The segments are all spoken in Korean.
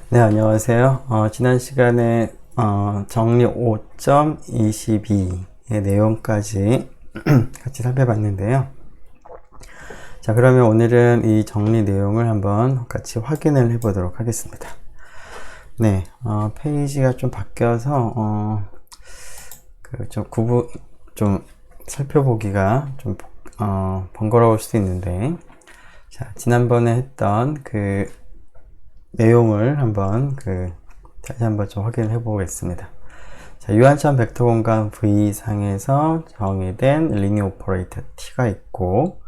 네, 안녕하세요. 지난 시간에 정리 5.22의 내용까지 같이 살펴봤는데요. 자, 그러면 오늘은 이 정리 내용을 한번 같이 확인을 해보도록 하겠습니다. 네, 페이지가 좀 바뀌어서 좀 살펴보기가 좀 번거로울 수도 있는데, 자, 지난번에 했던 그 내용을 한번 다시 한번 좀 확인을 해 보겠습니다. 자, 유한천 벡터 공간 V 상에서 정의된 리니어 오퍼레이터 T가 있고,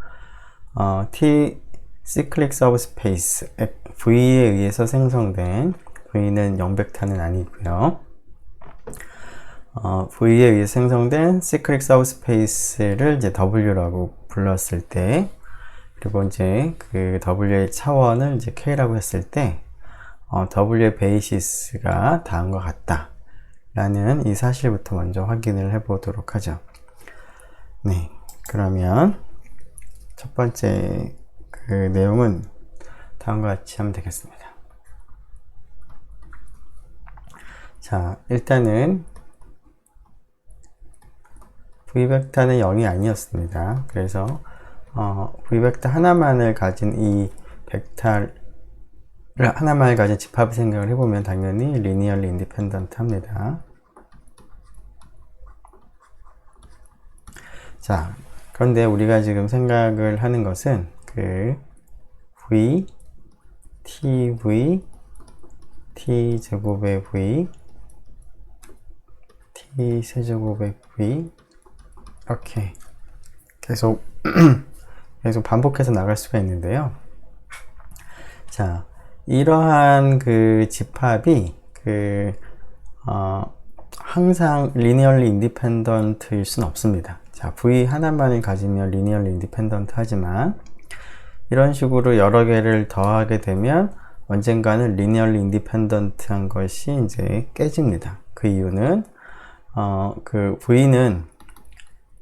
T cyclic subspace V에 의해서 생성된, V는 0벡터는 아니고요. V에 의해 생성된 cyclic subspace를 이제 W라고 불렀을 때, 그리고 이제 그 W의 차원을 이제 K라고 했을 때, W의 베이시스가 다음과 같다 라는 이 사실부터 먼저 확인을 해 보도록 하죠. 네, 그러면 첫 번째 그 내용은 다음과 같이 하면 되겠습니다. 자, 일단은 V벡터는 0이 아니었습니다. 그래서 V벡터 하나만을 가진 이 벡터 하나만을 가진 집합을 생각을 해보면 당연히 리니얼리 인디펜던트 합니다. 자, 그런데 우리가 지금 생각을 하는 것은 그 V, TV, T제곱의 V, T세제곱의 V 이렇게 계속 반복해서 나갈 수가 있는데요. 자, 이러한 그 집합이 항상 리니얼리 인디펜던트일 수는 없습니다. 자, V 하나만을 가지면 리니얼리 인디펜던트 하지만 이런 식으로 여러 개를 더하게 되면 언젠가는 리니얼리 인디펜던트한 것이 이제 깨집니다. 그 이유는 그 V는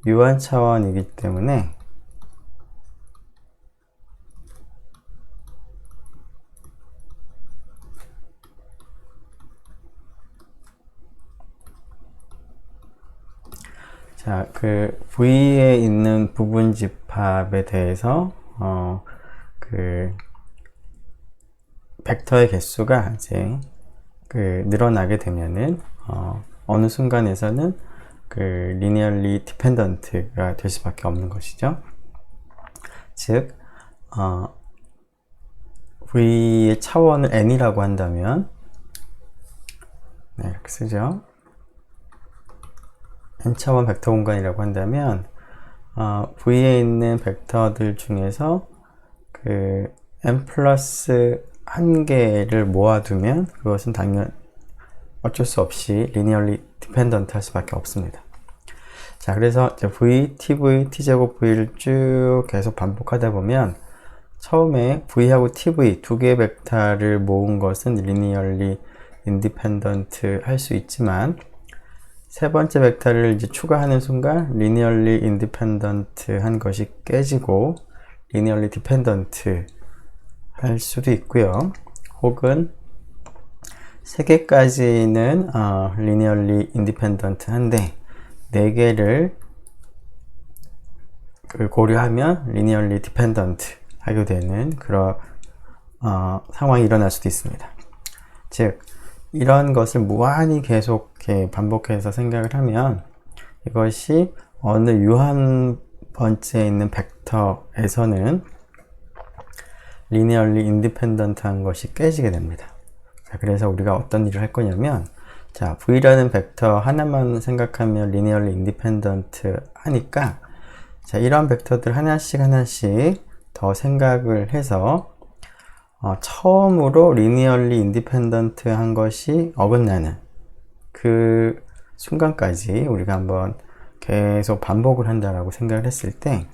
유한 차원이기 때문에 자, 그 V에 있는 부분 집합에 대해서 벡터의 개수가 이제 늘어나게 되면은 어느 순간에서는 리니얼리 디펜던트가 될 수밖에 없는 것이죠. 즉 V의 차원을 n이라고 한다면, 네, 이렇게 쓰죠. n차원 벡터 공간이라고 한다면 V에 있는 벡터들 중에서 n 플러스 한 개를 모아두면 그것은 당연 어쩔 수 없이 리니얼리 디펜던트 할 수밖에 없습니다. 자, 그래서 이제 V, TV, T제곱 V를 쭉 계속 반복하다 보면 처음에 V하고 TV 두 개의 벡터를 모은 것은 리니얼리 인디펜던트 할 수 있지만 세 번째 벡터를 이제 추가하는 순간 리니얼리 인디펜던트 한 것이 깨지고 리니얼리 디펜던트 할 수도 있고요. 혹은 세 개까지는 리니얼리 인디펜던트 한데 네 개를 고려하면 리니얼리 디펜던트 하게 되는 그런 상황이 일어날 수도 있습니다. 즉 이런 것을 무한히 계속 반복해서 생각을 하면 이것이 어느 유한 번째에 있는 벡터에서는 리니얼리 인디펜던트한 것이 깨지게 됩니다. 자, 그래서 우리가 어떤 일을 할 거냐면, 자, V라는 벡터 하나만 생각하면 리니얼리 인디펜던트 하니까, 자, 이런 벡터들 하나씩 더 생각을 해서 처음으로 리니얼리 인디펜던트 한 것이 어긋나는 그 순간까지 우리가 한번 계속 반복을 한다라고 생각을 했을 때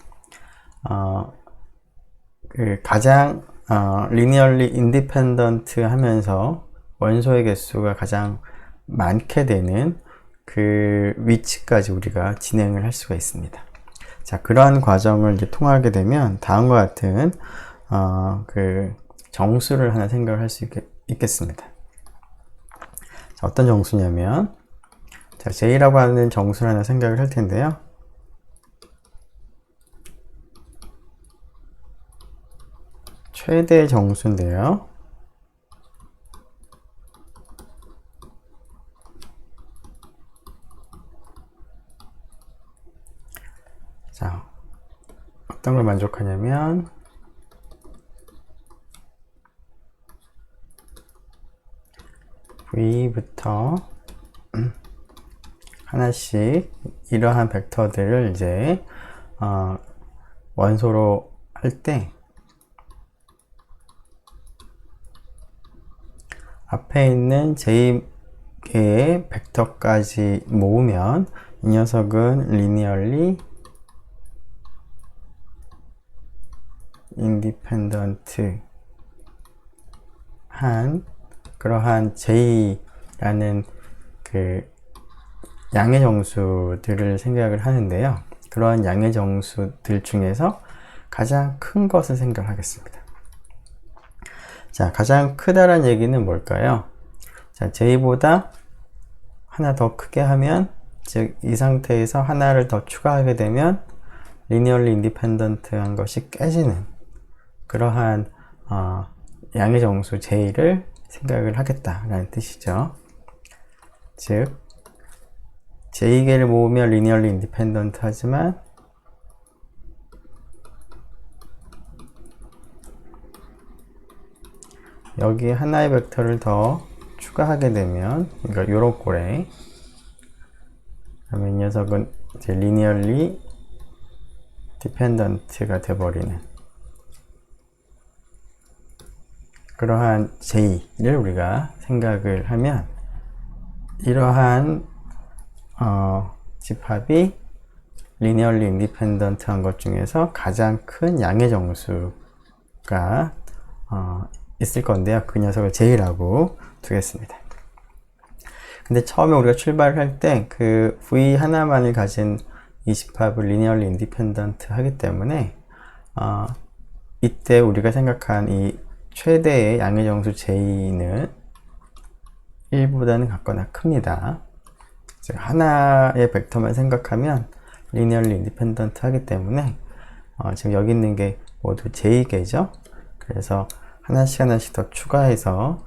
가장 리니얼리 인디펜던트 하면서 원소의 개수가 가장 많게 되는 그 위치까지 우리가 진행을 할 수가 있습니다. 자, 그러한 과정을 이제 통하게 되면 다음과 같은 그 정수를 하나 생각을 할 수 있겠습니다. 어떤 정수냐면, 자, J라고 하는 정수를 하나 생각을 할 텐데요. 최대 정수인데요. 자, 어떤 걸 만족하냐면, V부터 하나씩 이러한 벡터들을 이제 원소로 할 때 앞에 있는 J개의 벡터까지 모으면 이 녀석은 linearly independent 한 그러한 J라는 그 양의 정수들을 생각을 하는데요. 그러한 양의 정수들 중에서 가장 큰 것을 생각하겠습니다. 자, 가장 크다란 얘기는 뭘까요? 자, J보다 하나 더 크게 하면, 즉 이 상태에서 하나를 더 추가하게 되면 linearly independent한 것이 깨지는 그러한 양의 정수 J를 생각을 하겠다라는 뜻이죠. 즉 J개를 모으면 linearly independent 하지만 여기에 하나의 벡터를 더 추가하게 되면, 그러니까 요런 꼴에, 그러면 이 녀석은 이제 linearly dependent가 돼버리는 그러한 J를 우리가 생각을 하면, 이러한 집합이 linearly independent 한 것 중에서 가장 큰 양의 정수가 있을 건데요. 그 녀석을 J라고 두겠습니다. 근데 처음에 우리가 출발을 할 때 그 V 하나만을 가진 이 집합을 linearly independent 하기 때문에 이때 우리가 생각한 이 최대의 양의 정수 J는 1보다는 같거나 큽니다. 즉 하나의 벡터만 생각하면 linearly independent 하기 때문에 지금 여기 있는 게 모두 J개죠. 그래서 하나씩 더 추가해서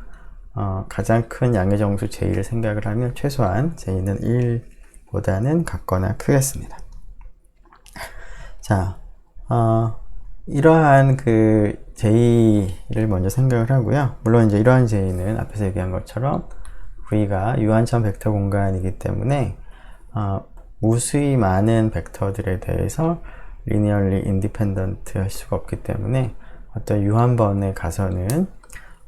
가장 큰 양의 정수 J를 생각을 하면 최소한 J는 1보다는 같거나 크겠습니다. 자, 이러한 그 J를 먼저 생각을 하고요. 물론 이제 이러한 J는 앞에서 얘기한 것처럼 V가 유한천 벡터 공간이기 때문에 무수히 많은 벡터들에 대해서 linearly independent 할 수가 없기 때문에 어떤 유한번에 가서는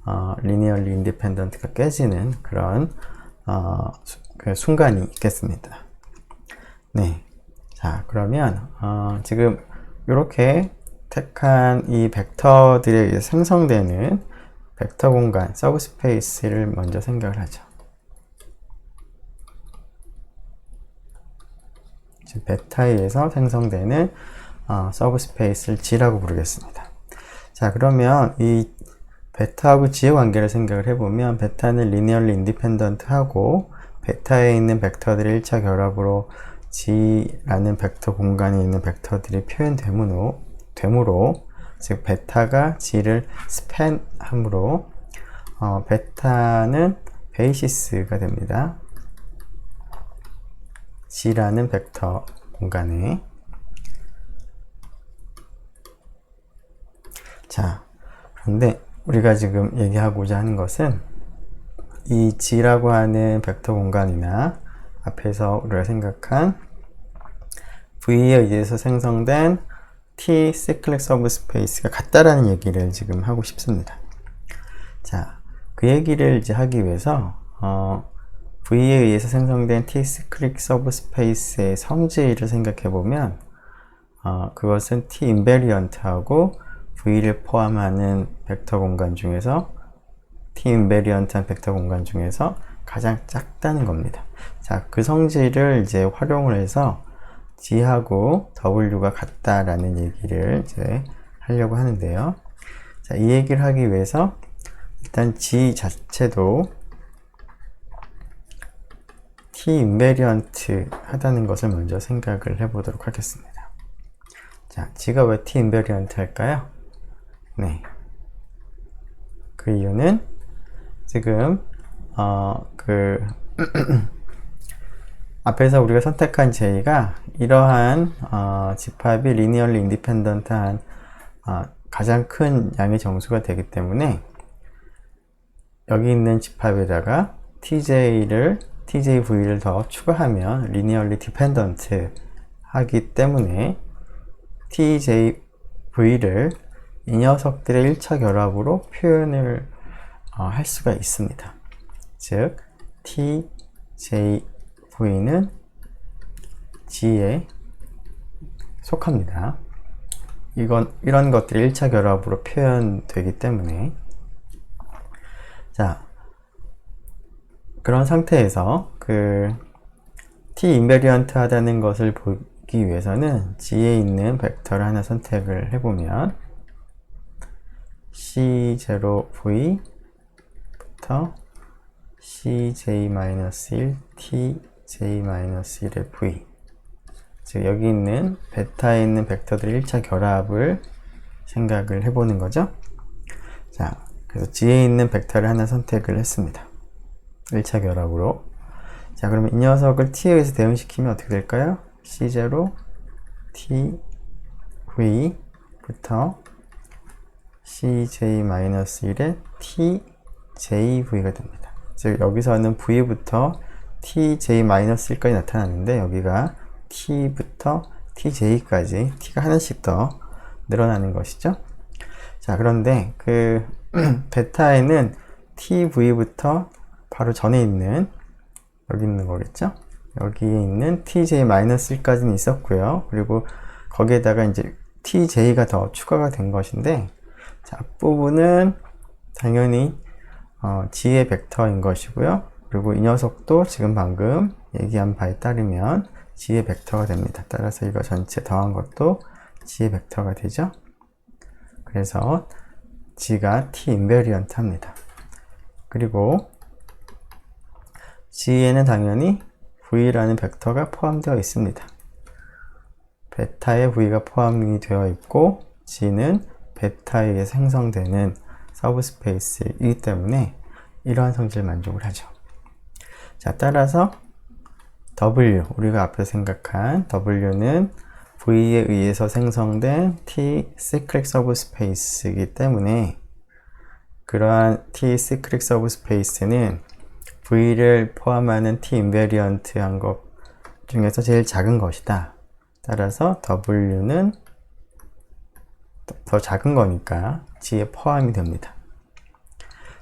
linearly independent가 깨지는 그런 그 순간이 있겠습니다. 네, 자 그러면 지금 이렇게 택한 이 벡터들에 의해 생성되는 벡터 공간 서브스페이스를 먼저 생각을 하죠. 지금 베타에 의해서 생성되는 서브스페이스를 G라고 부르겠습니다. 자, 그러면 이 베타하고 G의 관계를 생각을 해보면 베타는 linearly independent 하고 베타에 있는 벡터들의 1차 결합으로 G라는 벡터 공간에 있는 벡터들이 표현되므로 즉 베타가 G를 스팬함으로 베타는 베이시스가 됩니다. G라는 벡터 공간에. 자, 그런데 우리가 지금 얘기하고자 하는 것은 이 G라고 하는 벡터 공간이나 앞에서 우리가 생각한 V에 의해서 생성된 T cyclic subspace가 같다라는 얘기를 지금 하고 싶습니다. 자, 그 얘기를 이제 하기 위해서 V에 의해서 생성된 T cyclic subspace의 성질을 생각해 보면 그것은 T invariant하고 V를 포함하는 벡터 공간 중에서 T invariant한 벡터 공간 중에서 가장 작다는 겁니다. 자, 그 성질을 이제 활용을 해서 G하고 W가 같다라는 얘기를 이제 하려고 하는데요. 자, 이 얘기를 하기 위해서 일단 G 자체도 t 인베리언트 하다는 것을 먼저 생각을 해 보도록 하겠습니다. 자, g가 왜 t 인베리언트 할까요? 네. 그 이유는 지금 앞에서 우리가 선택한 j가 이러한 집합이 리니얼리 인디펜던트한 가장 큰 양의 정수가 되기 때문에 여기 있는 집합에다가 TJV를 더 추가하면 리니얼리 디펜던트 하기 때문에 TJV를 이 녀석들의 1차 결합으로 표현을 할 수가 있습니다. 즉 TJV는 G에 속합니다. 이런 것들이 1차 결합으로 표현되기 때문에, 자, 그런 상태에서 T 인베리언트 하다는 것을 보기 위해서는 G에 있는 벡터를 하나 선택을 해보면 C0V부터 CJ-1, TJ-1의 V, 즉 여기 있는 베타에 있는 벡터들의 1차 결합을 생각을 해보는 거죠. 자, 그래서 G에 있는 벡터를 하나 선택을 했습니다. 1차 결합으로. 자, 그러면 이 녀석을 T에 의해서 대응시키면 어떻게 될까요? C0 TV부터 CJ-1의 TJV가 됩니다. 즉 여기서는 V부터 TJ-1까지 나타나는데 여기가 T부터 TJ까지 T가 하나씩 더 늘어나는 것이죠. 자, 그런데 베타에는 TV부터 바로 전에 있는 여기 있는 거겠죠? 여기에 있는 TJ-1까지는 있었고요. 그리고 거기에다가 이제 TJ가 더 추가가 된 것인데, 자, 앞부분은 당연히 G의 벡터인 것이고요. 그리고 이 녀석도 지금 방금 얘기한 바에 따르면 G의 벡터가 됩니다. 따라서 이거 전체 더한 것도 G의 벡터가 되죠. 그래서 G가 T 인베리언트 합니다. 그리고 G에는 당연히 V라는 벡터가 포함되어 있습니다. 베타에 V가 포함이 되어 있고 G는 베타에 의해 생성되는 서브스페이스이기 때문에 이러한 성질을 만족을 하죠. 자, 따라서 W, 우리가 앞에서 생각한 W는 V에 의해서 생성된 T 시크릿 서브스페이스이기 때문에 그러한 T 시크릿 서브스페이스는 V를 포함하는 T 인베리언트한 것 중에서 제일 작은 것이다. 따라서 W는 더 작은 거니까 G에 포함이 됩니다.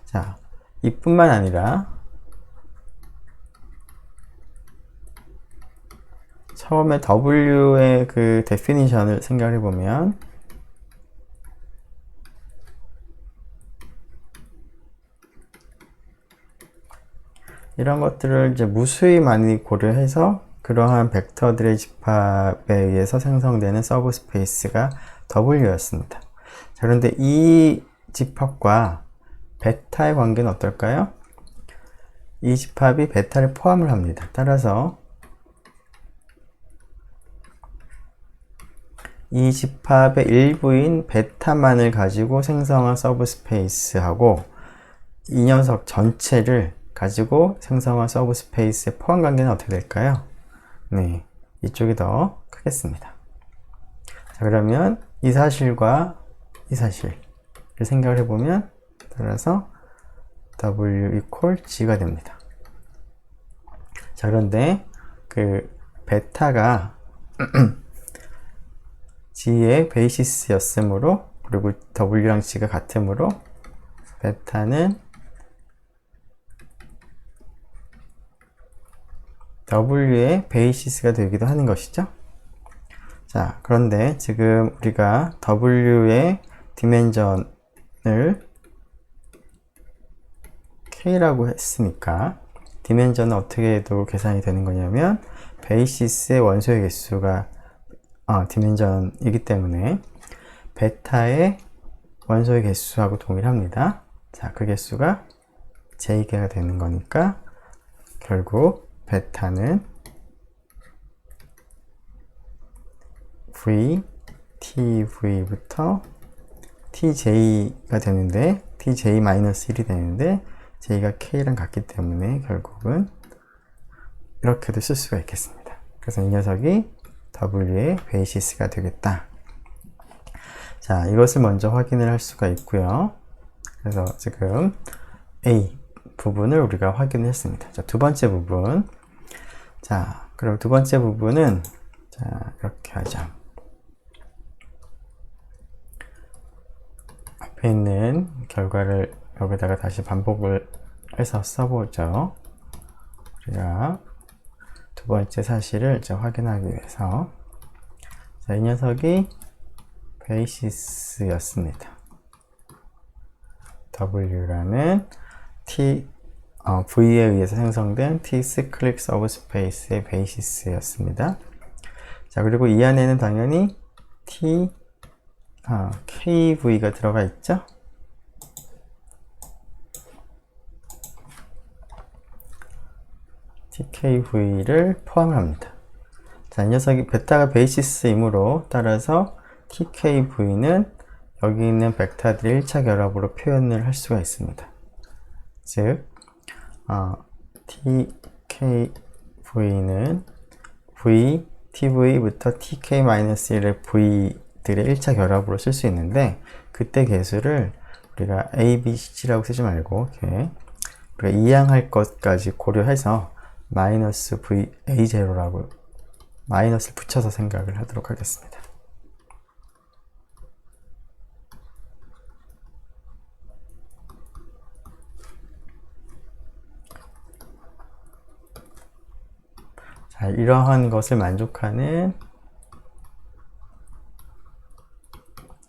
자, 이뿐만 아니라 처음에 W의 데피니션을 생각해 보면 이런 것들을 이제 무수히 많이 고려해서 그러한 벡터들의 집합에 의해서 생성되는 서브스페이스가 W였습니다. 자, 그런데 이 집합과 베타의 관계는 어떨까요? 이 집합이 베타를 포함을 합니다. 따라서 이 집합의 일부인 베타만을 가지고 생성한 서브스페이스하고 이 녀석 전체를 가지고 생성한 서브스페이스의 포함 관계는 어떻게 될까요? 네, 이쪽이 더 크겠습니다. 자, 그러면 이 사실과 이 사실을 생각을 해보면 따라서 W equal G가 됩니다. 자, 그런데 베타가 G의 베이시스였으므로 그리고 W랑 G가 같으므로 베타는 W의 베이시스가 되기도 하는 것이죠. 자, 그런데 지금 우리가 W의 디멘전을 K라고 했으니까 디멘전은 어떻게 해도 계산이 되는 거냐면 베이시스의 원소의 개수가 디멘전이기 때문에 베타의 원소의 개수하고 동일합니다. 자, 그 개수가 J개가 되는 거니까 결국 베타는 v, tv부터 tj가 되는데 tj-1이 되는데 j가 k랑 같기 때문에 결국은 이렇게도 쓸 수가 있겠습니다. 그래서 이 녀석이 w의 베이시스가 되겠다. 자, 이것을 먼저 확인을 할 수가 있고요. 그래서 지금 A 부분을 우리가 확인을 했습니다. 자, 두 번째 부분. 자, 그럼 두 번째 부분은 자, 이렇게 하자. 앞에 있는 결과를 여기다가 다시 반복을 해서 써보죠. 우리가 두 번째 사실을 이제 확인하기 위해서 자, 이 녀석이 베이시스였습니다. W라는 V에 의해서 생성된 T-cyclic subspace의 베이시스였습니다. 자, 그리고 이 안에는 당연히 KV가 들어가 있죠. TKV를 포함합니다. 자, 이 녀석이 베타가 베이시스이므로 따라서 TKV는 여기 있는 벡터들의 1차 결합으로 표현을 할 수가 있습니다. 즉, TKV는 V, TV부터 TK-1의 V들의 1차 결합으로 쓸 수 있는데, 그때 개수를 우리가 A, B, C라고 쓰지 말고, 이렇게 우리가 이항할 것까지 고려해서 마이너스 V, A0라고 마이너스를 붙여서 생각을 하도록 하겠습니다. 자, 이러한 것을 만족하는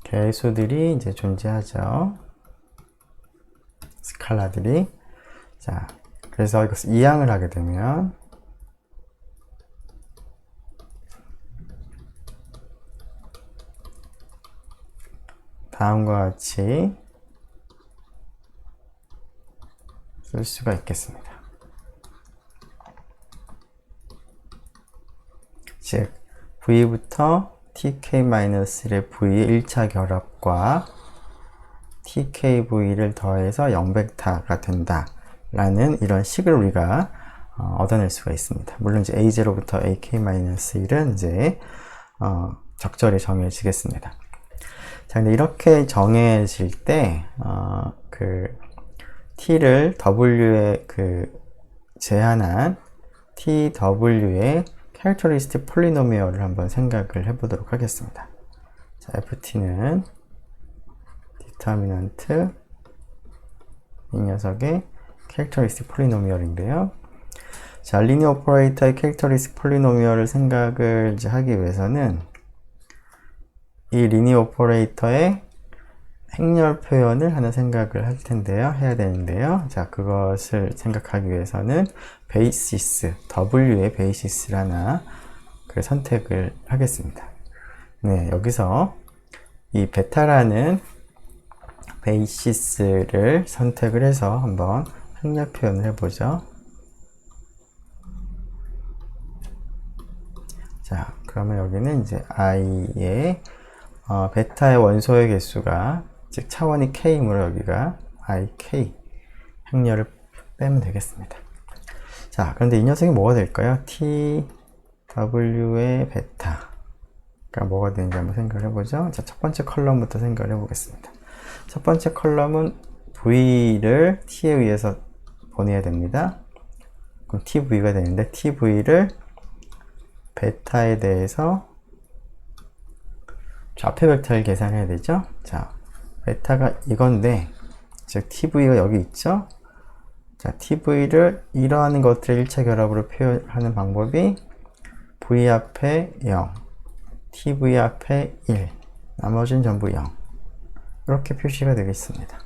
개수들이 이제 존재하죠. 스칼라들이. 자, 그래서 이것을 이항을 하게 되면 다음과 같이 쓸 수가 있겠습니다. 즉, V부터 TK-1의 V의 1차 결합과 TKV를 더해서 0벡터가 된다 라는 이런 식을 우리가 얻어낼 수가 있습니다. 물론 이제 A0부터 AK-1은 이제 적절히 정해지겠습니다. 자, 근데 이렇게 정해질 때 T를 W에 제한한 TW의 캐릭터리스틱 폴리노미얼을 한번 생각을 해보도록 하겠습니다. 자, FT는 디터미넌트 이 녀석의 캐릭터리스틱 폴리노미얼인데요. 자, 리니어 오퍼레이터의 캐릭터리스틱 폴리노미얼을 생각을 이제 하기 위해서는 이 리니어 오퍼레이터의 행렬 표현을 하는 생각을 할 텐데요. 해야 되는데요. 자, 그것을 생각하기 위해서는 베이시스, W의 베이시스를 하나 선택을 하겠습니다. 네, 여기서 이 베타라는 베이시스를 선택을 해서 한번 행렬 표현을 해보죠. 자, 그러면 여기는 이제 i의 베타의 원소의 개수가 즉 차원이 k이므로 여기가 ik 행렬을 빼면 되겠습니다. 자, 그런데 이 녀석이 뭐가 될까요? tw의 베타가 뭐가 되는지 한번 생각을 해보죠. 자, 첫 번째 컬럼부터 생각을 해보겠습니다. 첫 번째 컬럼은 v를 t에 의해서 보내야 됩니다. 그럼 tv가 되는데 tv를 베타에 대해서 좌표 벡터를 계산해야 되죠. 자, 베타가 이건데 즉 tv가 여기 있죠. 자, tv를 이러한 것들을 1차 결합으로 표현하는 방법이 v 앞에 0, tv 앞에 1, 나머지는 전부 0 이렇게 표시가 되겠습니다.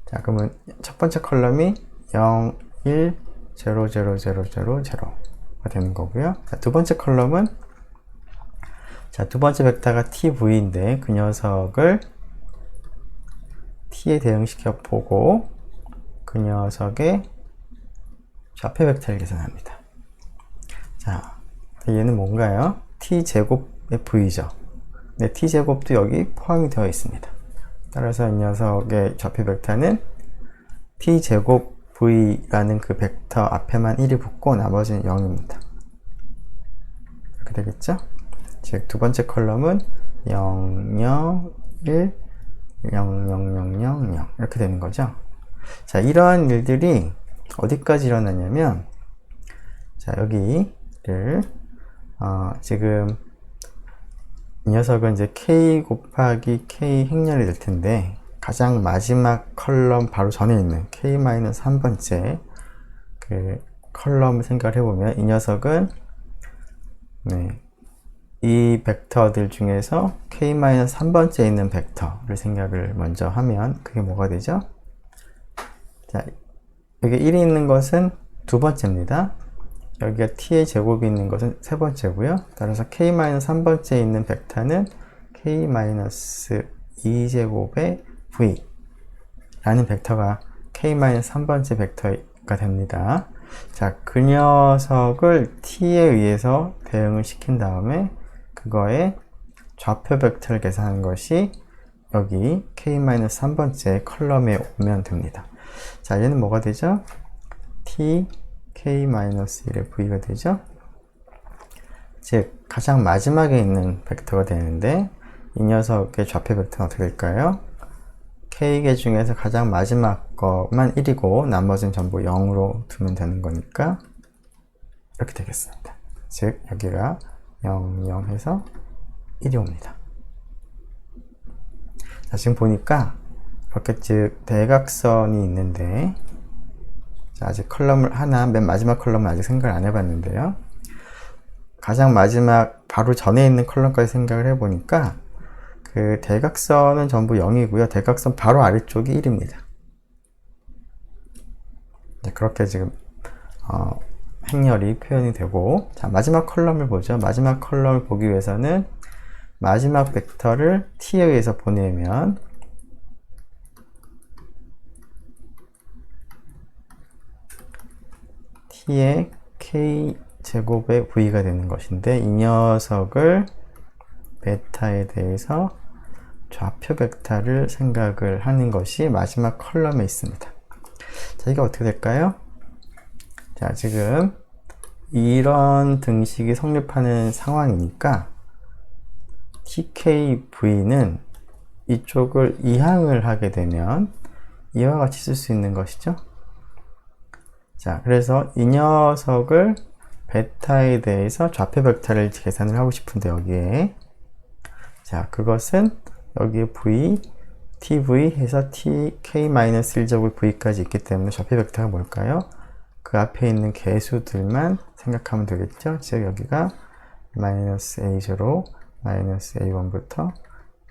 자, 그러면 첫 번째 컬럼이 0, 1, 0, 0, 0, 0, 0가 되는 거고요. 자, 두 번째 컬럼은 자, 두 번째 벡터가 tv인데 그 녀석을 t에 대응시켜 보고 그 녀석의 좌표 벡터를 계산합니다. 자, 얘는 뭔가요? t제곱의 v죠. 네, t제곱도 여기 포함이 되어 있습니다. 따라서 이 녀석의 좌표 벡터는 t제곱 v라는 그 벡터 앞에만 1이 붙고 나머지는 0입니다. 이렇게 되겠죠? 즉, 두 번째 컬럼은 0, 0, 1, 0, 0, 0, 0, 0 이렇게 되는 거죠. 자, 이러한 일들이 어디까지 일어나냐면, 자, 여기를 지금 이 녀석은 이제 k 곱하기 k 행렬이 될 텐데, 가장 마지막 컬럼 바로 전에 있는 k-3번째 그 컬럼을 생각을 해보면 이 녀석은 네, 이 벡터들 중에서 k-3번째에 있는 벡터를 생각을 먼저 하면 그게 뭐가 되죠? 자, 여기 1이 있는 것은 두 번째입니다. 여기가 t의 제곱이 있는 것은 세 번째고요. 따라서 k-3번째에 있는 벡터는 k-2제곱의 v 라는 벡터가 k-3번째 벡터가 됩니다. 자, 그 녀석을 t에 의해서 대응을 시킨 다음에 그거의 좌표 벡터를 계산하는 것이 여기 k-3번째 컬럼에 오면 됩니다. 자, 얘는 뭐가 되죠? t k-1의 v가 되죠? 즉, 가장 마지막에 있는 벡터가 되는데 이 녀석의 좌표 벡터는 어떻게 될까요? k개 중에서 가장 마지막 것만 1이고 나머지는 전부 0으로 두면 되는 거니까 이렇게 되겠습니다. 즉, 여기가 0, 0 해서 1이 옵니다. 자, 지금 보니까 이렇게 즉 대각선이 있는데, 자, 아직 컬럼을 하나, 맨 마지막 컬럼은 아직 생각을 안 해봤는데요. 가장 마지막 바로 전에 있는 컬럼까지 생각을 해보니까 그 대각선은 전부 0이고요. 대각선 바로 아래쪽이 1입니다. 네, 그렇게 지금 행렬이 표현이 되고, 자, 마지막 컬럼을 보죠. 마지막 컬럼을 보기 위해서는 마지막 벡터를 t에 의해서 보내면 t의 k제곱의 v가 되는 것인데, 이 녀석을 베타에 대해서 좌표 벡터를 생각을 하는 것이 마지막 컬럼에 있습니다. 자, 이게 어떻게 될까요? 자, 지금 이런 등식이 성립하는 상황이니까 tkv는 이쪽을 이항을 하게 되면 이와 같이 쓸 수 있는 것이죠. 자, 그래서 이 녀석을 베타에 대해서 좌표 벡터를 계산을 하고 싶은데 여기에, 자, 그것은 여기에 v, tv 해서 tk-1제곱 v까지 있기 때문에 좌표 벡터가 뭘까요? 그 앞에 있는 개수들만 생각하면 되겠죠. 즉, 여기가 -a0, -a1부터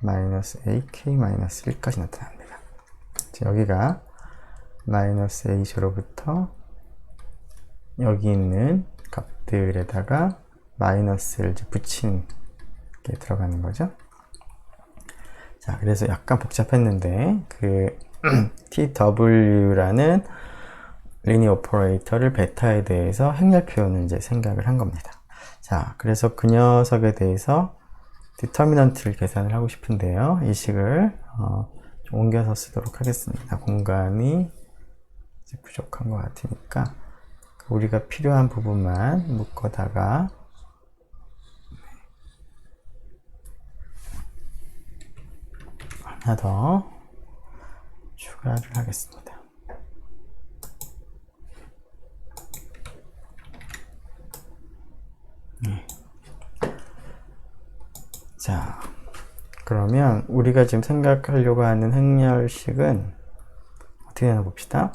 -ak-1까지 나타납니다. 즉, 여기가 -a0부터 여기 있는 값들에다가 마이너스를 붙이는 게 들어가는 거죠. 자, 그래서 약간 복잡했는데 그 tw라는 리니어 오퍼레이터를 베타에 대해서 행렬 표현을 이제 생각을 한 겁니다. 자, 그래서 그 녀석에 대해서 디터미넌트를 계산을 하고 싶은데요. 이 식을 좀 옮겨서 쓰도록 하겠습니다. 공간이 부족한 것 같으니까 우리가 필요한 부분만 묶어다가 하나 더 추가를 하겠습니다. 자, 그러면 우리가 지금 생각하려고 하는 행렬식은 어떻게 하나 봅시다.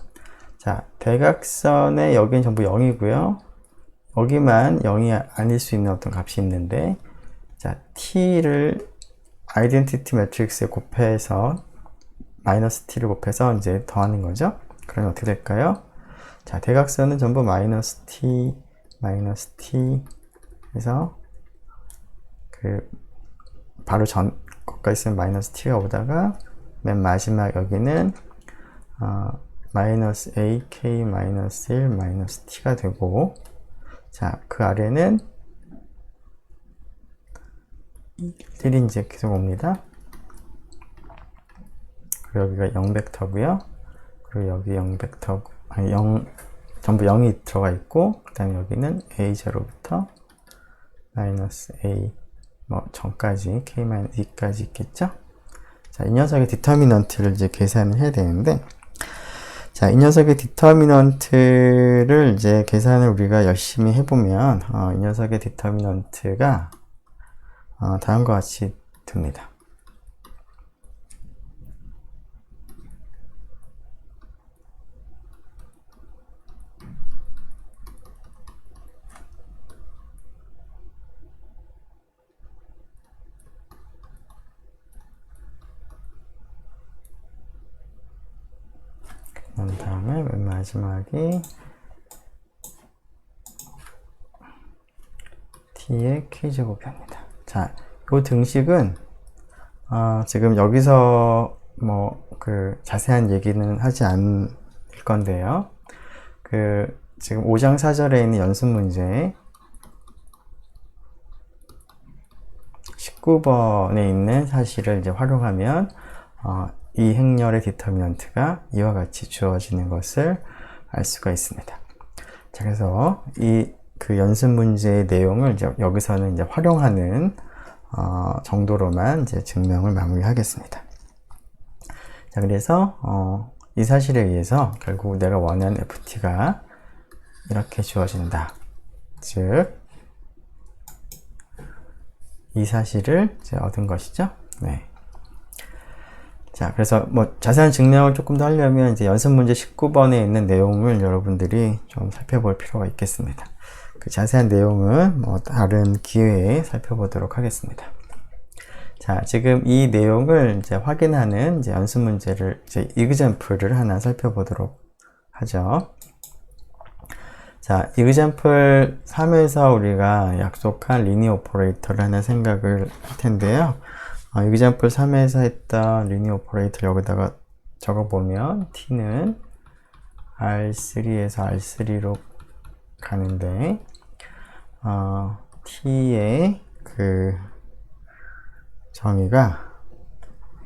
자, 대각선의 여기는 전부 0이고요. 여기만 0이 아닐 수 있는 어떤 값이 있는데, 자, t를 아이덴티티 매트릭스에 곱해서 마이너스 t를 곱해서 이제 더하는 거죠. 그러면 어떻게 될까요? 자, 대각선은 전부 마이너스 t 해서 그 바로 전 것까지 있으면 마이너스 t가 오다가 맨 마지막 여기는 마이너스 a, k, 마이너스 1, 마이너스 t가 되고, 자, 그 아래는 1이 이제 계속 옵니다. 그리고 여기가 0벡터고요. 그리고 여기 0벡터, 아니 0, 전부 0이 들어가 있고, 그 다음에 여기는 a0부터 마이너스 a 뭐 전까지 k-2까지 있겠죠. 자, 이 녀석의 디터미넌트를 이제 계산을 해야 되는데, 자, 이 녀석의 디터미넌트를 이제 계산을 우리가 열심히 해보면 이 녀석의 디터미넌트가 다음과 같이 됩니다. 그런 다음에 맨 마지막이 t의 k제곱입니다. 자, 이 등식은 지금 여기서 뭐 그 자세한 얘기는 하지 않을 건데요. 그 지금 5장 4절에 있는 연습 문제 19번에 있는 사실을 이제 활용하면 이 행렬의 디터미넌트가 이와 같이 주어지는 것을 알 수가 있습니다. 자, 그래서 이 그 연습 문제의 내용을 이제 여기서는 이제 활용하는 정도로만 이제 증명을 마무리하겠습니다. 자, 그래서 이 사실에 의해서 결국 내가 원하는 ft가 이렇게 주어진다. 즉, 이 사실을 이제 얻은 것이죠. 네. 자, 그래서 뭐 자세한 증명을 조금 더 하려면 이제 연습 문제 19번에 있는 내용을 여러분들이 좀 살펴볼 필요가 있겠습니다. 그 자세한 내용은 뭐 다른 기회에 살펴보도록 하겠습니다. 자, 지금 이 내용을 이제 확인하는 이제 연습 문제를 이제 example를 하나 살펴보도록 하죠. 자, example 3에서 우리가 약속한 리니어 오퍼레이터를 하나 생각을 할 텐데요. example 3에서 했던 리니어 오퍼레이터 여기다가 적어보면 t는 R3에서 R3로 가는데 t의 그 정의가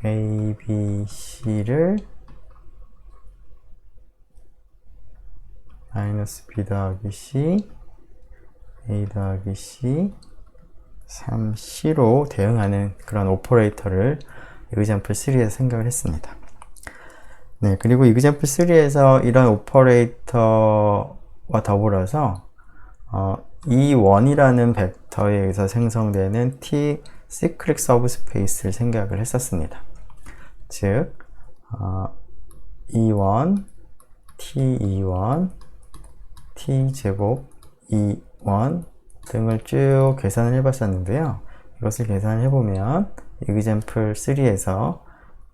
a, b, c를 마이너스 b 더하기 c, a 더하기 c, 3c로 대응하는 그런 오퍼레이터를 example 3에서 생각을 했습니다. 네, 그리고 example 3에서 이런 오퍼레이터와 더불어서 E1이라는 벡터에 의해서 생성되는 T 시크릿 서브스페이스를 생각을 했었습니다. 즉, E1, T21, T제곱 E1 등을 쭉 계산을 해봤었는데요. 이것을 계산을 해보면 example 3에서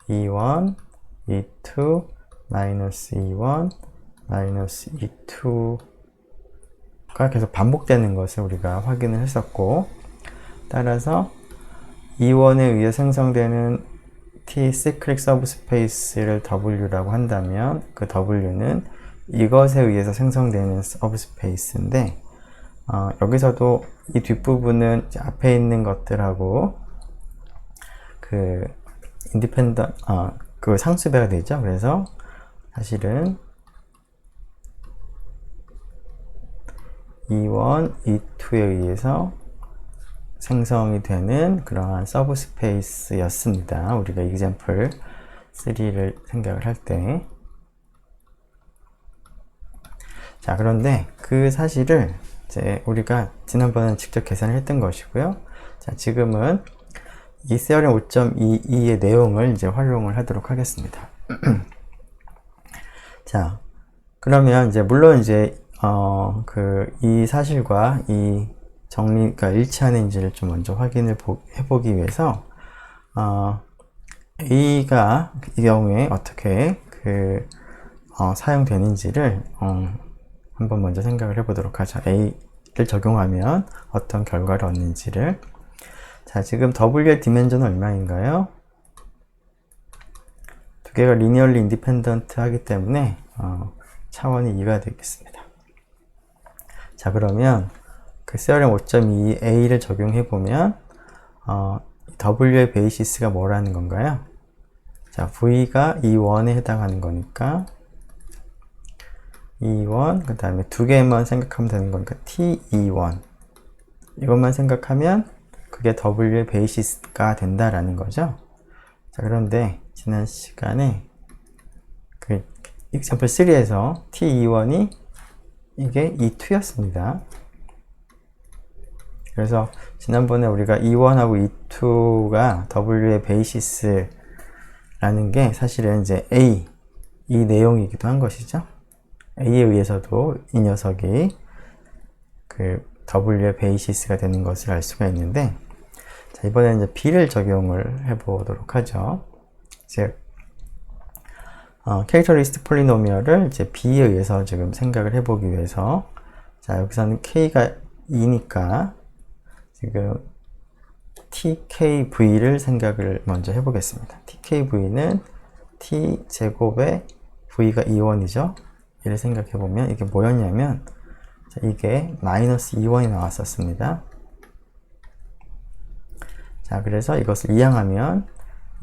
E1, E2, 마이너스 E1, 마이너스 E2가 계속 반복되는 것을 우리가 확인을 했었고, 따라서 E1에 의해 생성되는 T 시크릿 서브스페이스를 W라고 한다면 그 W는 이것에 의해서 생성되는 서브스페이스인데, 여기서도 이 뒷부분은 앞에 있는 것들하고 그 그 상수배가 되죠. 그래서 사실은 E1, E2에 의해서 생성이 되는 그러한 서브스페이스였습니다. 우리가 example 3를 생각을 할 때. 자, 그런데 그 사실을 이제 우리가 지난번에 직접 계산을 했던 것이고요. 자, 지금은 이 세어럼 5.22의 내용을 이제 활용을 하도록 하겠습니다. 자, 그러면 이제 물론 이제 이 사실과 이 정리가 일치하는지를 좀 먼저 확인을 해보기 위해서 A가 이 경우에 어떻게 사용되는지를 한번 먼저 생각을 해보도록 하죠. A를 적용하면 어떤 결과를 얻는지를. 자, 지금 W의 디멘전은 얼마인가요? 두 개가 리니얼리 인디펜던트 하기 때문에 차원이 2가 되겠습니다. 자, 그러면 그 세어렘 5.2a를 적용해 보면 W의 베이시스가 뭐라는 건가요? 자, V가 E1에 해당하는 거니까 E1, 그 다음에 두 개만 생각하면 되는 거니까 T21 이것만 생각하면 그게 W의 베이시스가 된다라는 거죠. 자, 그런데 지난 시간에 그 example 3에서 T21이 이게 E2였습니다. 그래서 지난번에 우리가 E1하고 E2가 W의 베이시스라는 게 사실은 이제 A, 이 내용이기도 한 것이죠. A에 의해서도 이 녀석이 그 W의 베이시스가 되는 것을 알 수가 있는데, 자, 이번에는 이제 B를 적용을 해 보도록 하죠. 즉, 캐릭터리스틱 폴리노미얼을 이제 B에 의해서 지금 생각을 해보기 위해서, 자, 여기서는 K가 2니까 지금 TKV를 생각을 먼저 해보겠습니다. TKV는 T제곱에 V가 2원이죠. 이를 생각해보면 이게 뭐였냐면, 자, 이게 마이너스 2원이 나왔었습니다. 자, 그래서 이것을 이항하면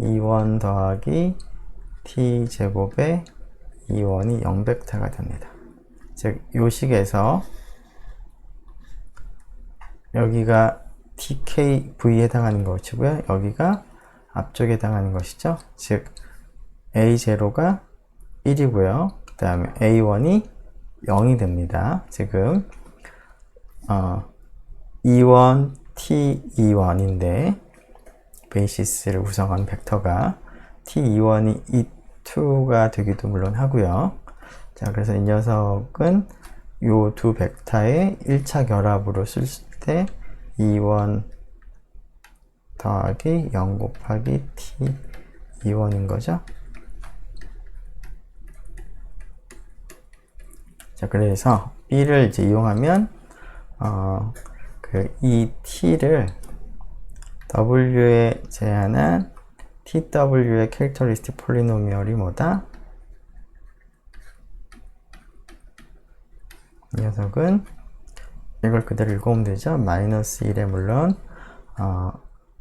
2원 더하기 T제곱에 2원이 0벡터가 됩니다. 즉, 요 식에서 여기가 TKV에 해당하는 것이고요. 여기가 앞쪽에 해당하는 것이죠. 즉, A0가 1이고요. 그 다음에 A1이 0이 됩니다. 지금 2원 T2원인데 베이시스를 구성한 벡터가 T2원이 E2가 되기도 물론 하고요. 자, 그래서 이 녀석은 요 두 벡터의 1차 결합으로 쓸 때 2원 더하기 0 곱하기 T2원인 거죠. 자, 그래서 B를 이제 이용하면 이 T를 W에 제한한 TW의 캐릭터리스틱 폴리노미얼이 뭐다? 이 녀석은 이걸 그대로 읽으면 되죠. 마이너스 1에 물론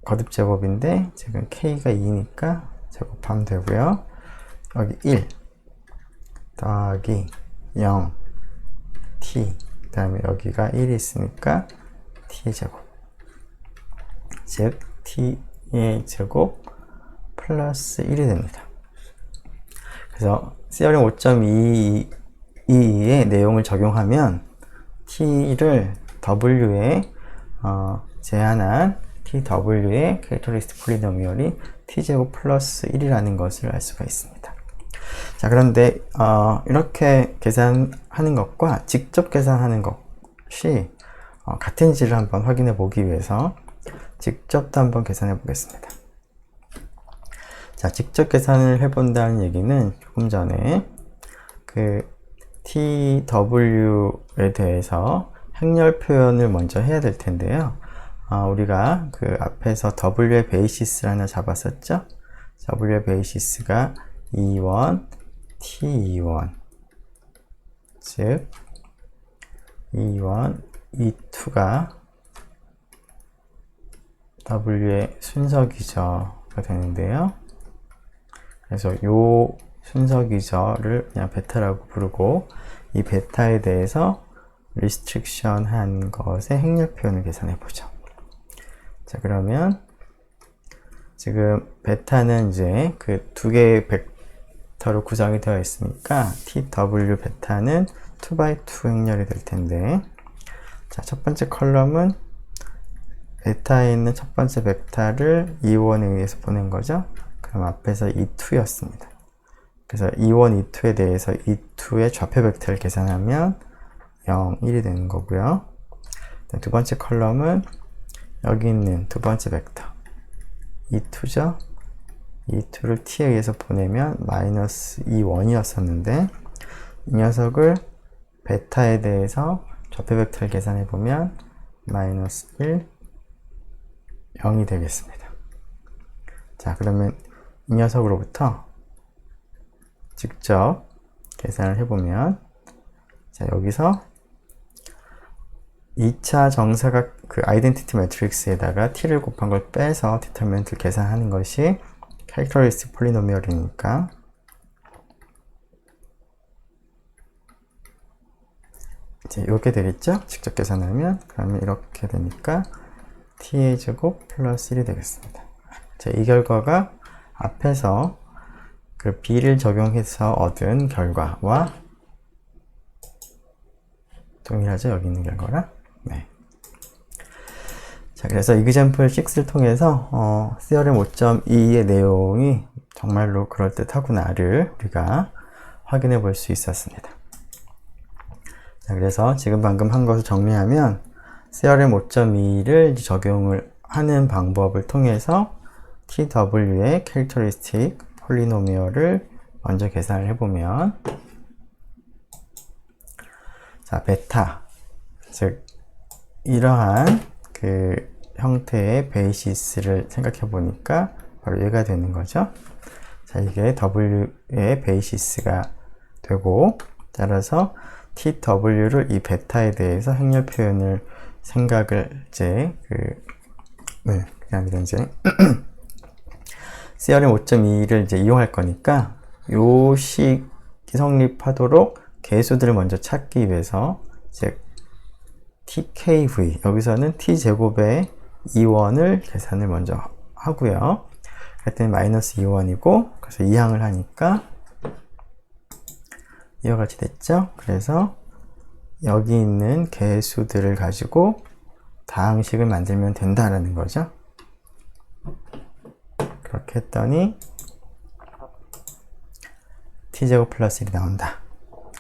거듭 제곱인데 지금 K가 2니까 제곱하면 되고요. 여기 1 더하기 0 T, 그 다음에 여기가 1이 있으니까 T제곱, 즉 T의 제곱 플러스 1이 됩니다. 그래서 세어렘 5.22의 내용을 적용하면 T를 W에 제한한 TW의 캐릭터리스틱 폴리노미얼이 T제곱 플러스 1이라는 것을 알 수가 있습니다. 자, 그런데 이렇게 계산하는 것과 직접 계산하는 것이 같은지를 한번 확인해 보기 위해서 직접도 한번 계산해 보겠습니다. 자, 직접 계산을 해 본다는 얘기는 조금 전에 그 TW에 대해서 행렬 표현을 먼저 해야 될 텐데요. 우리가 그 앞에서 W의 베이시스를 하나 잡았었죠? W의 베이시스가 E1, T21, 즉 E1, E2가 W의 순서기저가 되는데요. 그래서 요 순서기저를 그냥 베타라고 부르고 이 베타에 대해서 리스트릭션 한 것의 행렬 표현을 계산해 보죠. 자, 그러면 지금 베타는 이제 그 두 개의 벡터로 구성이 되어 있으니까 TW 베타는 2x2 행렬이 될 텐데, 자, 첫 번째 컬럼은 베타에 있는 첫 번째 벡터를 E1에 의해서 보낸 거죠. 그럼 앞에서 E2였습니다. 그래서 E1, E2에 대해서 E2의 좌표 벡터를 계산하면 0, 1이 되는 거고요. 두 번째 컬럼은 여기 있는 두 번째 벡터 E2죠. E2를 T에 의해서 보내면 마이너스 E1이었었는데 이 녀석을 베타에 대해서 좌표 벡터를 계산해 보면 마이너스 1, 0이 되겠습니다. 자, 그러면 이 녀석으로부터 직접 계산을 해보면, 자, 여기서 2차 정사각 그 아이덴티티 매트릭스에다가 t를 곱한 걸 빼서 디터미넌트를 계산하는 것이 캐릭터리스틱 폴리노미얼이니까, 이제 이렇게 되겠죠? 직접 계산하면. 그러면 이렇게 되니까 t의 제곱 플러스 1이 되겠습니다. 자, 이 결과가 앞에서 그 b를 적용해서 얻은 결과와 동일하죠? 여기 있는 결과랑. 네. 자, 그래서 example 6를 통해서 theorem 5.2의 내용이 정말로 그럴듯하구나를 우리가 확인해 볼 수 있었습니다. 자, 그래서 지금 방금 한 것을 정리하면 theorem 5.2를 적용을 하는 방법을 통해서 TW의 캐릭터리스틱 폴리노미얼을 먼저 계산을 해보면, 자, 베타, 즉 이러한 그 형태의 베이시스를 생각해 보니까 바로 얘가 되는 거죠. 자, 이게 W의 베이시스가 되고, 따라서 TW를 이 베타에 대해서 행렬 표현을 생각을 이제 그게 아니라 이제 theorem 5.2를 이제 이용할 거니까 요 식이 성립하도록 개수들을 먼저 찾기 위해서 이제 TKV, 여기서는 T제곱의 2원을 계산을 먼저 하고요. 그랬더니 마이너스 2원이고, 그래서 2항을 하니까 이와 같이 됐죠. 그래서 여기 있는 개수들을 가지고 다항식을 만들면 된다라는 거죠. 그렇게 했더니 T제곱 플러스 1이 나온다.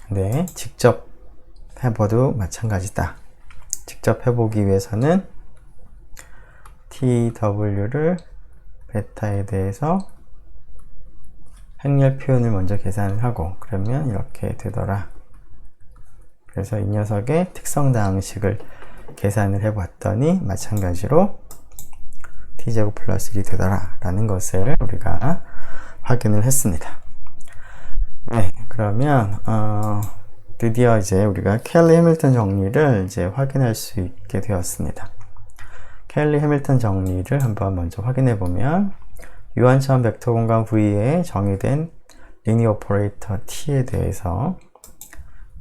근데 직접 해봐도 마찬가지다. 직접 해보기 위해서는 TW를 베타에 대해서 행렬 표현을 먼저 계산을 하고, 그러면 이렇게 되더라. 그래서 이 녀석의 특성 다항식을 계산을 해봤더니 마찬가지로 T제곱 플러스 1이 되더라 라는 것을 우리가 확인을 했습니다. 네, 그러면 드디어 이제 우리가 켈리 해밀턴 정리를 이제 확인할 수 있게 되었습니다. 켈리 해밀턴 정리를 한번 먼저 확인해 보면, 유한차원 벡터 공간 V에 정의된 리니어 오퍼레이터 T에 대해서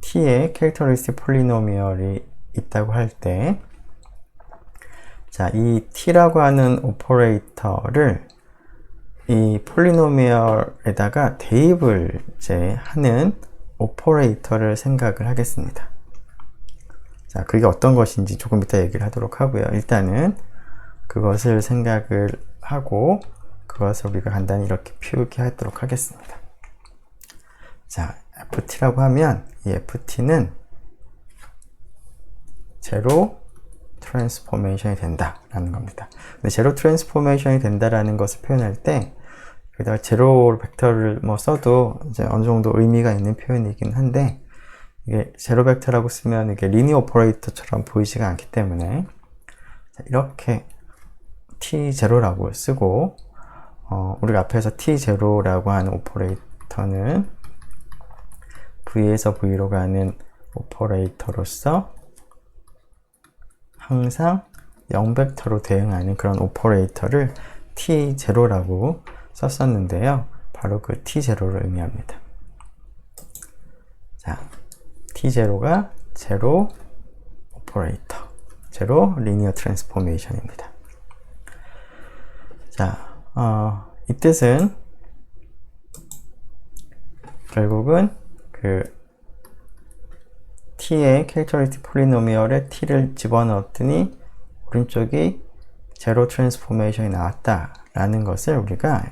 T의 캐릭터리스틱 폴리노미얼이 있다고 할 때, 자, 이 T라고 하는 오퍼레이터를 이 폴리노미얼에다가 대입을 이제 하는 오퍼레이터를 생각을 하겠습니다. 자, 그게 어떤 것인지 조금 이따 얘기를 하도록 하고요. 일단은 그것을 생각을 하고 그것을 우리가 간단히 이렇게 표기하도록 하겠습니다. 자, FT라고 하면 이 FT는 제로 트랜스포메이션이 된다라는 겁니다. 근데 제로 트랜스포메이션이 된다라는 것을 표현할 때 여기다가 제로 벡터를 뭐 써도 이제 어느 정도 의미가 있는 표현이긴 한데, 이게 제로 벡터라고 쓰면 이게 리니어 오퍼레이터처럼 보이지가 않기 때문에 이렇게 T0라고 쓰고, 우리가 앞에서 T0라고 하는 오퍼레이터는 V에서 V로 가는 오퍼레이터로서 항상 0벡터로 대응하는 그런 오퍼레이터를 T0라고 썼었는데요. 바로 그 T0를 의미합니다. 자, T0가 제로 오퍼레이터, 제로 리니어 트랜스포메이션입니다. 자, 이 뜻은 결국은 그 T의 캐릭터리스틱 폴리노미얼에 T를 집어넣었더니 오른쪽이 제로 트랜스포메이션이 나왔다 라는 것을 우리가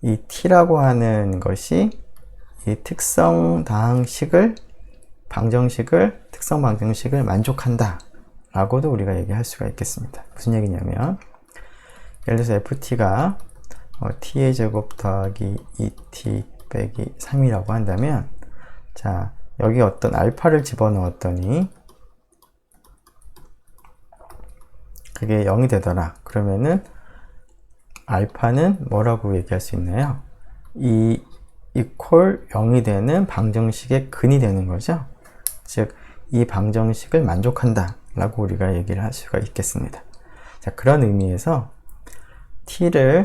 이 T라고 하는 것이 이 특성 다항식을 특성 방정식을 만족한다 라고도 우리가 얘기할 수가 있겠습니다. 무슨 얘기냐면, 예를 들어서 FT가 T의 제곱 더하기 2T 빼기 3이라고 한다면, 자, 여기 어떤 알파를 집어넣었더니 그게 0이 되더라. 그러면은 알파는 뭐라고 얘기할 수 있나요? 이 equal 0이 되는 방정식의 근이 되는 거죠. 즉, 이 방정식을 만족한다 라고 우리가 얘기를 할 수가 있겠습니다. 자, 그런 의미에서 t를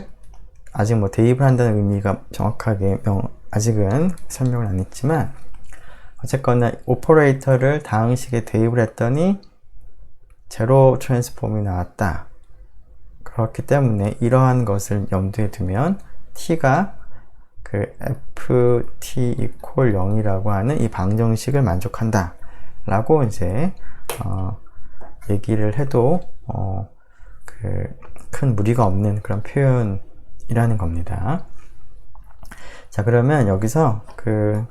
아직 뭐 대입을 한다는 의미가 정확하게 아직은 설명을 안 했지만, 어쨌거나 오퍼레이터를 다항식에 대입을 했더니 제로 트랜스폼이 나왔다. 그렇기 때문에 이러한 것을 염두에 두면 t가 그 ft equal 0이라고 하는 이 방정식을 만족한다 라고 이제 얘기를 해도 큰 무리가 없는 그런 표현이라는 겁니다. 자, 그러면 여기서 그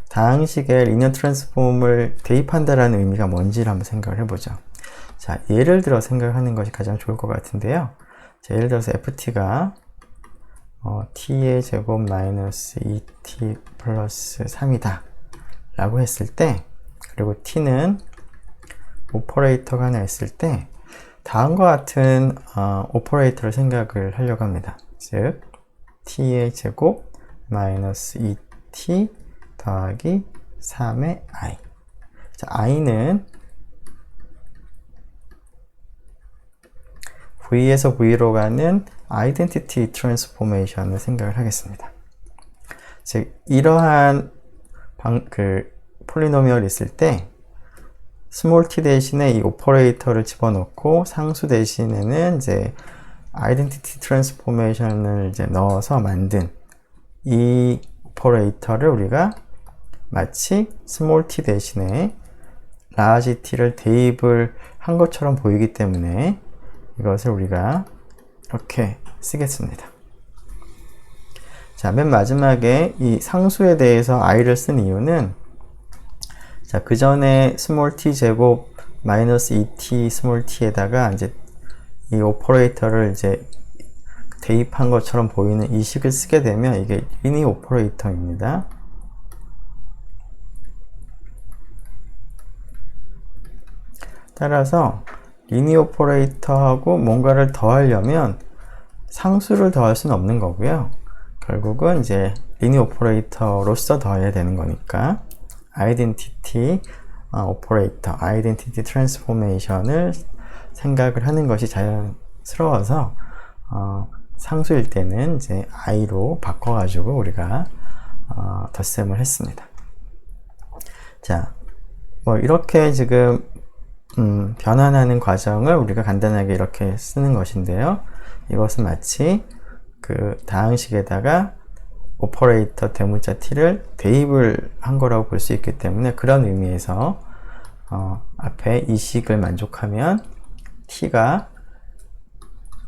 다항식에 리니어 트랜스폼을 대입한다라는 의미가 뭔지를 한번 생각을 해보죠. 자, 예를 들어 생각하는 것이 가장 좋을 것 같은데요. 자, 예를 들어서 ft가 t의 제곱 마이너스 2t 플러스 3이다 라고 했을 때, 그리고 t는 오퍼레이터가 하나 있을 때 다음과 같은 오퍼레이터를 생각을 하려고 합니다. 즉 t의 제곱 마이너스 2t 더하기 3의 i. 자, i는 V에서 V로 가는 아이덴티티 트랜스포메이션을 생각을 하겠습니다. 즉, 이러한 폴리노미얼이 있을 때 스몰 t 대신에 이 오퍼레이터를 집어넣고 상수 대신에는 이제 아이덴티티 트랜스포메이션을 이제 넣어서 만든 이 오퍼레이터를 우리가 마치 스몰 t 대신에 라지 t를 대입을 한 것처럼 보이기 때문에 이것을 우리가 이렇게 쓰겠습니다. 자, 맨 마지막에 이 상수에 대해서 i를 쓴 이유는, 자, 그 전에 스몰 t 제곱 마이너스 2t 스몰 t에다가 이제 이 오퍼레이터를 이제 대입한 것처럼 보이는 이 식을 쓰게 되면 이게 리니어 오퍼레이터입니다. 따라서 리니어 오퍼레이터하고 뭔가를 더하려면 상수를 더할 수는 없는 거고요. 결국은 이제 리니어 오퍼레이터로서 더해야 되는 거니까 아이덴티티 오퍼레이터, 아이덴티티 트랜스포메이션을 생각을 하는 것이 자연스러워서 상수일 때는 이제 i로 바꿔가지고 우리가 덧셈을 했습니다. 자, 뭐 이렇게 지금 변환하는 과정을 우리가 간단하게 이렇게 쓰는 것인데요. 이것은 마치 그 다항식에다가 오퍼레이터 대문자 t를 대입을 한 거라고 볼 수 있기 때문에, 그런 의미에서 앞에 이 식을 만족하면 t가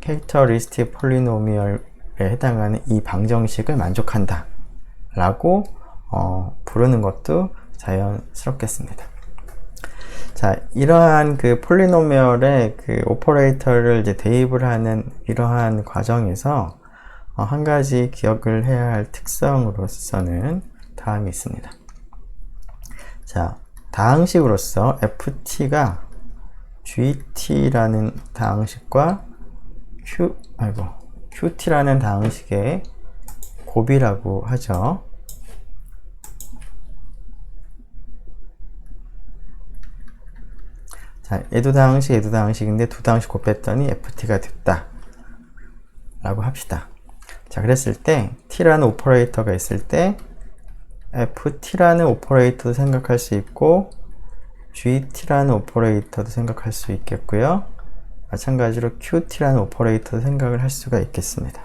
캐릭터리스틱 폴리노미얼에 해당하는 이 방정식을 만족한다 라고 부르는 것도 자연스럽겠습니다. 자, 이러한 그 폴리노미얼의 그 오퍼레이터를 이제 대입을 하는 이러한 과정에서 한 가지 기억을 해야 할 특성으로서는 다음이 있습니다. 자, 다항식으로서 ft가 gt라는 다항식과 qt라는 다항식의 곱이라고 하죠. 자, 얘도 다항식인데 두 다항식 곱했더니 ft가 됐다 라고 합시다. 자, 그랬을 때 t라는 오퍼레이터가 있을 때 ft라는 오퍼레이터도 생각할 수 있고 gt라는 오퍼레이터도 생각할 수 있겠고요. 마찬가지로 qt라는 오퍼레이터도 생각을 할 수가 있겠습니다.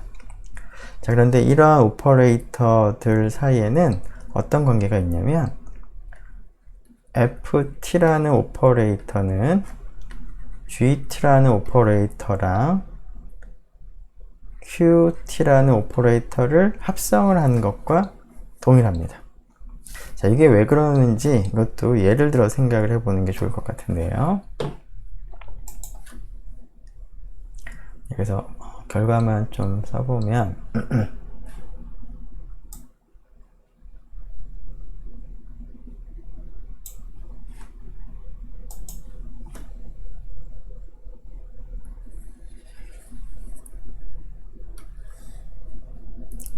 자, 그런데 이러한 오퍼레이터들 사이에는 어떤 관계가 있냐면, ft라는 오퍼레이터는 gt라는 오퍼레이터랑 qt라는 오퍼레이터를 합성을 하는 것과 동일합니다. 자, 이게 왜 그러는지 이것도 예를 들어 생각을 해보는 게 좋을 것 같은데요. 그래서 결과만 좀 써보면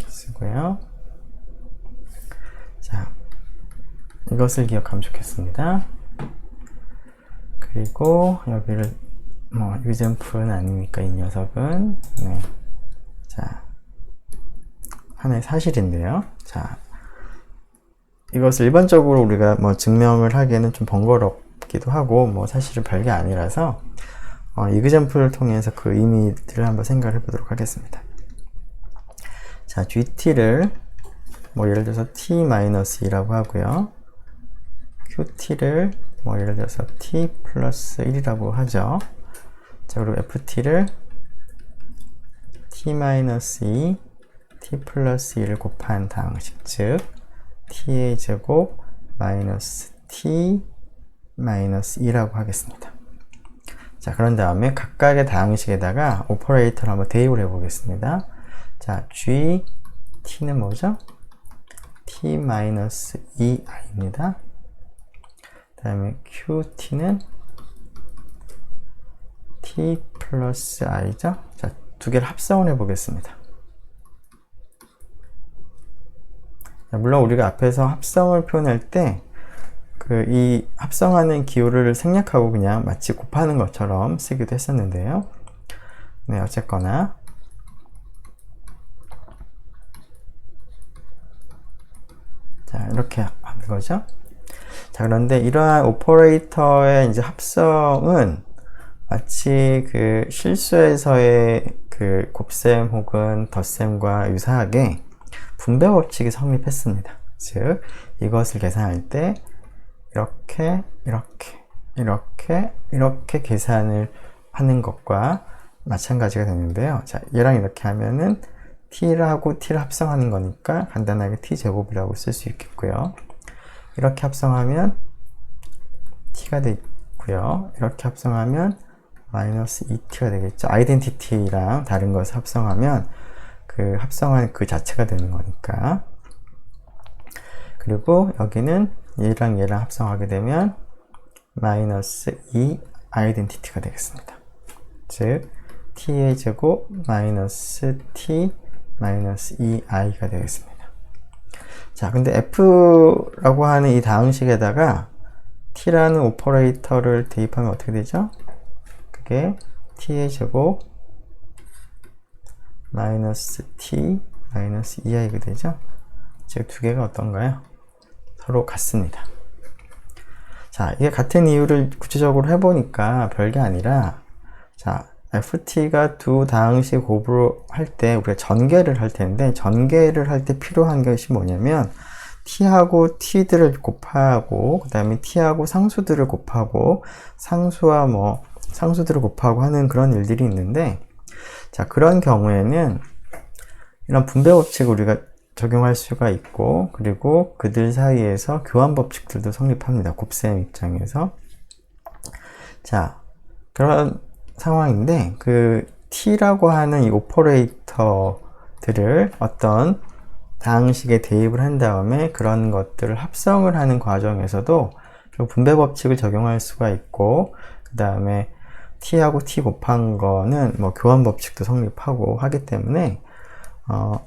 쓰고요. 이것을 기억하면 좋겠습니다. 그리고 여기를 뭐 example는 아니니까 이 녀석은 네. 자, 하나의 사실인데요. 자, 이것을 일반적으로 우리가 뭐 증명을 하기에는 좀 번거롭기도 하고 뭐 사실은 별게 아니라서 example를 통해서 그 의미들을 한번 생각을 해보도록 하겠습니다. 자, GT를 뭐 예를 들어서 t-2라고 하고요. QT를 뭐 예를 들어서 t 플러스 1이라고 하죠. 자, 그리고 FT를 t-2 t 플러스 1을 곱한 다항식, 즉 t의 제곱 마이너스 t 마이너스 2라고 하겠습니다. 자, 그런 다음에 각각의 다항식에다가 오퍼레이터를 한번 대입을 해 보겠습니다. 자, GT는 뭐죠? t-2i입니다. 그 다음에 QT는 t 플러스 i죠? 자, 두 개를 합성을 해 보겠습니다. 물론 우리가 앞에서 합성을 표현할 때 이 합성하는 기호를 생략하고 그냥 마치 곱하는 것처럼 쓰기도 했었는데요. 네, 어쨌거나 자, 이렇게 하는 거죠. 자, 그런데 이러한 오퍼레이터의 이제 합성은 마치 그 실수에서의 그 곱셈 혹은 덧셈과 유사하게 분배 법칙이 성립했습니다. 즉, 이것을 계산할 때 이렇게 계산을 하는 것과 마찬가지가 되는데요. 자, 얘랑 이렇게 하면은 t하고 t를 합성하는 거니까 간단하게 t제곱이라고 쓸 수 있겠고요. 이렇게 합성하면 t가 되고요. 이렇게 합성하면 마이너스 2t가 되겠죠. 아이덴티티랑 다른 것을 합성하면 그 합성한 그 자체가 되는 거니까. 그리고 여기는 얘랑 합성하게 되면 마이너스 2 아이덴티티가 되겠습니다. 즉 t의 제곱 마이너스 t 마이너스 2i가 되겠습니다. 자, 근데 f라고 하는 이 다항식에다가 t라는 오퍼레이터를 대입하면 어떻게 되죠? 그게 t의 제곱 마이너스 t 마이너스 2i가 되죠? 즉 두 개가 어떤가요? 서로 같습니다. 자, 이게 같은 이유를 구체적으로 해보니까 별게 아니라, 자, ft가 두 다항식 곱으로 할 때 우리가 전개를 할 텐데, 전개를 할 때 필요한 것이 뭐냐면 t하고 t들을 곱하고, 그 다음에 t하고 상수들을 곱하고, 상수와 뭐 상수들을 곱하고 하는 그런 일들이 있는데, 자, 그런 경우에는 이런 분배 법칙을 우리가 적용할 수가 있고, 그리고 그들 사이에서 교환 법칙들도 성립합니다. 곱셈 입장에서. 자, 그런 상황인데 그 t라고 하는 이 오퍼레이터들을 어떤 다항식에 대입을 한 다음에 그런 것들을 합성을 하는 과정에서도 분배 법칙을 적용할 수가 있고, 그 다음에 t하고 t 곱한 거는 뭐 교환 법칙도 성립하고 하기 때문에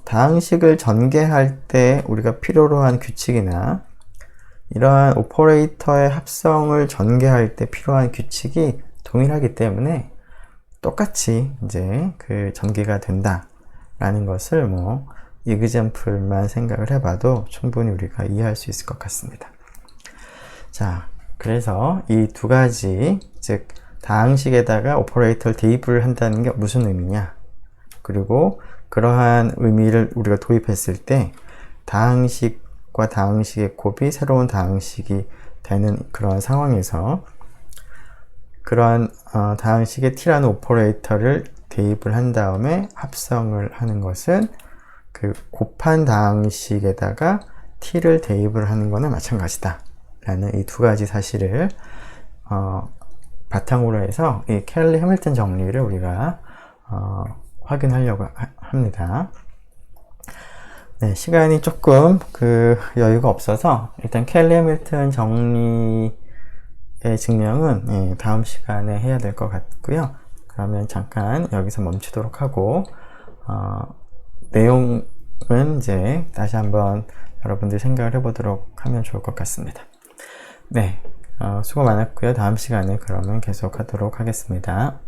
다항식을 전개할 때 우리가 필요로 한 규칙이나 이러한 오퍼레이터의 합성을 전개할 때 필요한 규칙이 동일하기 때문에 똑같이 이제 그 전개가 된다라는 것을 뭐 example만 생각을 해봐도 충분히 우리가 이해할 수 있을 것 같습니다. 자, 그래서 이 두 가지, 즉 다항식에다가 오퍼레이터를 대입을 한다는 게 무슨 의미냐, 그리고 그러한 의미를 우리가 도입했을 때 다항식과 다항식의 곱이 새로운 다항식이 되는 그런 상황에서 그러한 다항식의 t라는 오퍼레이터를 대입을 한 다음에 합성을 하는 것은 그 곱한 다항식에다가 t를 대입을 하는 거나 마찬가지다 라는 이 두 가지 사실을 바탕으로 해서 이 켈리 해밀턴 정리를 우리가 확인하려고 합니다. 네, 시간이 조금 그 여유가 없어서 일단 켈리 해밀턴 정리의 증명은 다음 시간에 해야 될 것 같고요. 그러면 잠깐 여기서 멈추도록 하고 내용은 이제 다시 한번 여러분들이 생각을 해보도록 하면 좋을 것 같습니다. 네, 수고 많았고요. 다음 시간에 그러면 계속 하도록 하겠습니다.